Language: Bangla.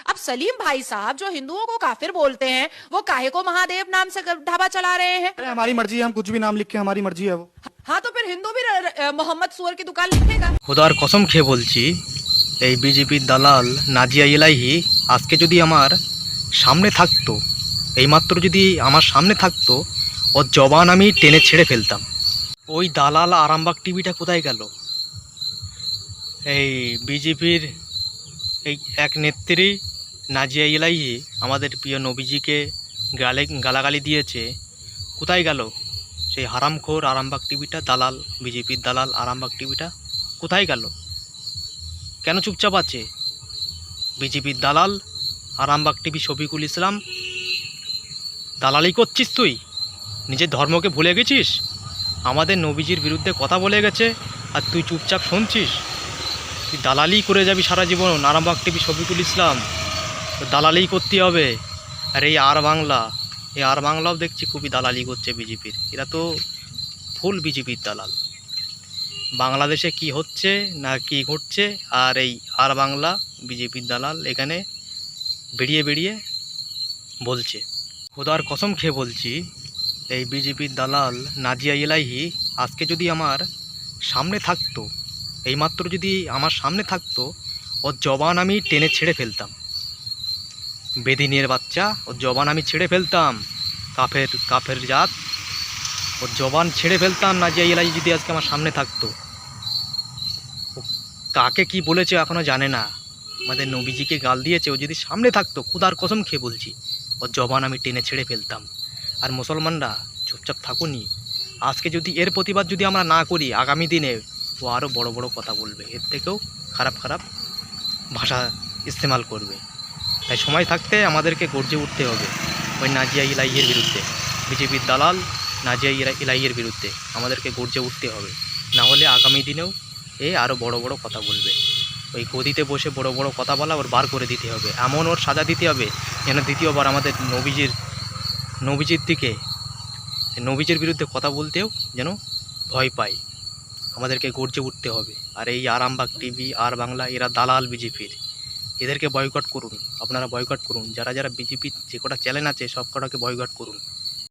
अब सलीम भाई साहब जो हिंदुओं को काफिर बोलते हैं, वो काहे को महादेव नाम से ढाबा चला रहे हैं? अरे हमारी मर्जी है, हम कुछ भी नाम लिख के, हमारी मर्जी है वो। हाँ, तो फिर हिंदू भी मोहम्मद सुअर की दुकान लिखेगा। খোদার কসম খেয়ে বলছি, এই বিজেপির দালাল নাজিয়া ইলাহি আজকে যদি আমার সামনে থাকতো, এইমাত্র যদি আমার সামনে থাকতো, ওর জবান আমি টেনে ছেড়ে ফেলতাম। ওই দালাল আরামবাগ টিভিটা কোথায় গেল? এই বিজেপির এই এক নেত্রী নাজিয়া ইলাহি আমাদের প্রিয় নবীজিকে গালাগালি দিয়েছে, কোথায় গেল সেই হারামখোর আরামবাগ টিভিটা? দালাল, বিজেপির দালাল আরামবাগ টিভিটা কোথায় গেল? কেন চুপচাপ আছে? বিজেপির দালাল আরামবাগ টিভি শফিকুল ইসলাম, দালালি করছিস তুই? নিজের ধর্মকে ভুলে গেছিস? আমাদের নবীজির বিরুদ্ধে কথা বলে গেছে আর তুই চুপচাপ শুনছিস? তুই দালালি করে যাবি সারা জীবন। আরামবাগ টিভি শফিকুল ইসলাম, তো দালালি করতে হবে। আর এই আর বাংলাও দেখছি খুবই দালালি করছে বিজেপির। এরা তো ফুল বিজেপির দালাল। বাংলাদেশে কি হচ্ছে না কি ঘটছে, আর এই আর বাংলা বিজেপির দালাল এখানে বেরিয়ে বেরিয়ে বলছে। খোদার কসম খেয়ে বলছি, এই বিজেপির দালাল নাজিয়া ইলাহি আজকে যদি আমার সামনে থাকতো, এইমাত্র যদি আমার সামনে থাকতো, ওর জবান আমি টেনে ছেড়ে ফেলতাম। বেদিনের বাচ্চা, ওর জবান আমি ছেড়ে ফেলতাম। কাফের জাত, ওর জবান ছেড়ে ফেলতাম। নাজিয়া ইলাহি যদি আজকে আমার সামনে থাকতো, ও কাকে কি বলেছে এখনও জানে না, আমাদের নবীজিকে গাল দিয়েছে। ও যদি সামনে থাকতো, খোদার কসম খেয়ে বলছি, ওর জবান আমি টেনে ছেড়ে ফেলতাম। আর মুসলমানরা চুপচাপ থাকুনি। আজকে যদি এর প্রতিবাদ যদি আমরা না করি, আগামী দিনে ও আরও বড় বড় কথা বলবে, এর থেকেও খারাপ খারাপ ভাষা ইস্তেমাল করবে। তাই সময় থাকতে আমাদেরকে গর্জে উঠতে হবে ওই নাজিয়া ইলাহির বিরুদ্ধে। বিজেপির দালাল নাজিয়া ইলাহির বিরুদ্ধে আমাদেরকে গর্জে উঠতে হবে। না হলে আগামী দিনেও এ আরও বড় বড় কথা বলবে। ওই গদিতে বসে বড় বড় কথা বলা ওর বার করে দিতে হবে। এমন ওর সাজা দিতে হবে যেন দ্বিতীয়বার আমাদের নবীজির দিকে, নবীজির বিরুদ্ধে কথা বলতেও যেন ভয় পায়। আমাদেরকে গর্জে উঠতে হবে। আর এই আরামবাগ টিভি, আর বাংলা, এরা দালাল বিজেপির। এদেরকে বয়কট করুন, আপনারা বয়কট করুন। যারা যারা বিজেপির যে কটা চ্যানেল আছে সব কটাকে বয়কট করুন।